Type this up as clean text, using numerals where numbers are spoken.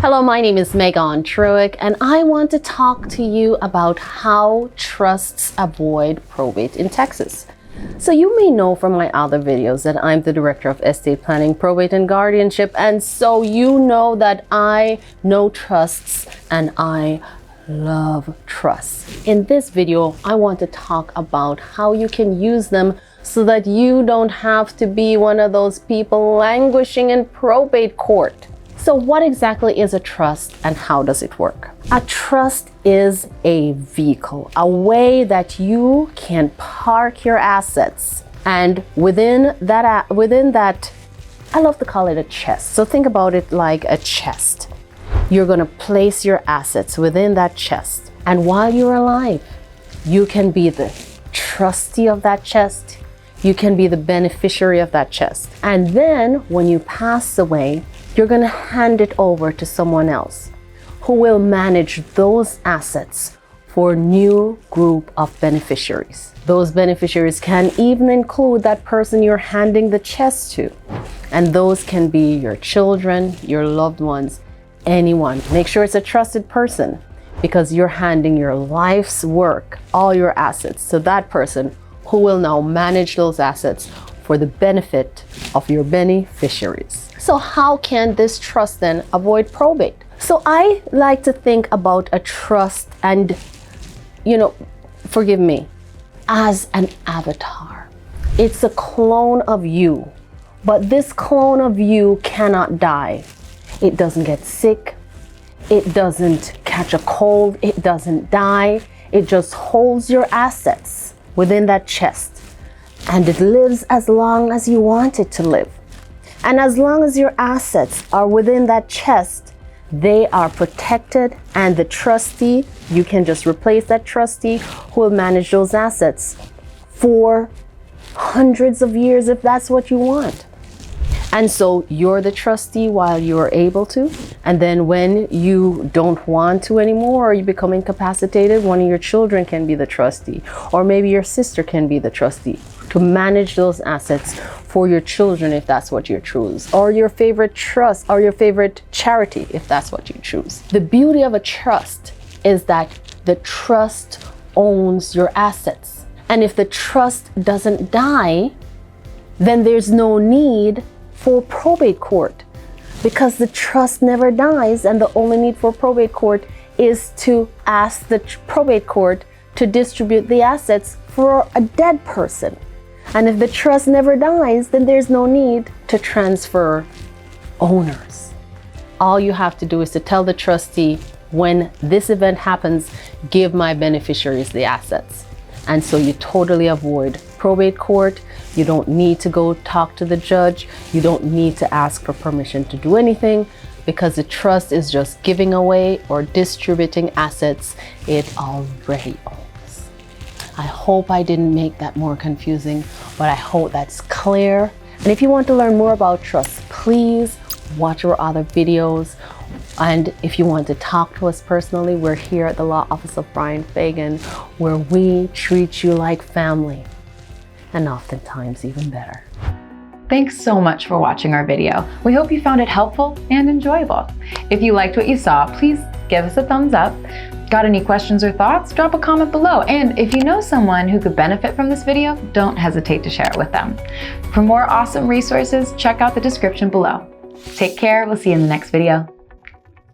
Hello, my name is Megone Trewick, and I want to talk to you about how trusts avoid probate in Texas. So you may know from my other videos that I'm the Director of Estate Planning, Probate, and Guardianship, and so you know that I know trusts and I love trusts. In this video, I want to talk about how you can use them so that you don't have to be one of those people languishing in probate court. So what exactly is a trust and how does it work? A trust is a vehicle, a way that you can park your assets. And within that, I love to call it a chest. So think about it like a chest. You're going to place your assets within that chest. And while you're alive, you can be the trustee of that chest. You can be the beneficiary of that chest. And then when you pass away, you're going to hand it over to someone else who will manage those assets for a new group of beneficiaries. Those beneficiaries can even include that person you're handing the chest to. And those can be your children, your loved ones, anyone. Make sure it's a trusted person because you're handing your life's work, all your assets to that person who will now manage those assets for the benefit of your beneficiaries. So how can this trust then avoid probate? So I like to think about a trust and, forgive me, as an avatar. It's a clone of you, but this clone of you cannot die. It doesn't get sick. It doesn't catch a cold. It doesn't die. It just holds your assets within that chest and it lives as long as you want it to live. And as long as your assets are within that chest, they are protected, and the trustee, you can just replace that trustee who will manage those assets for hundreds of years if that's what you want. And so you're the trustee while you're able to, and then when you don't want to anymore or you become incapacitated, one of your children can be the trustee, or maybe your sister can be the trustee to manage those assets for your children if that's what you choose, or your favorite trust or your favorite charity if that's what you choose. The beauty of a trust is that the trust owns your assets. And if the trust doesn't die, then there's no need for probate court because the trust never dies, and the only need for probate court is to ask the probate court to distribute the assets for a dead person. And if the trust never dies, then there's no need to transfer owners. All you have to do is to tell the trustee, when this event happens, give my beneficiaries the assets. And so you totally avoid probate court. You don't need to go talk to the judge. You don't need to ask for permission to do anything because the trust is just giving away or distributing assets it already owns. I hope I didn't make that more confusing, but I hope that's clear. And if you want to learn more about trust, please watch our other videos. And if you want to talk to us personally, we're here at the Law Office of Bryan Fagan, where we treat you like family, and oftentimes even better. Thanks so much for watching our video. We hope you found it helpful and enjoyable. If you liked what you saw, please give us a thumbs up. Got any questions or thoughts? Drop a comment below. And if you know someone who could benefit from this video, don't hesitate to share it with them. For more awesome resources, check out the description below. Take care. We'll see you in the next video.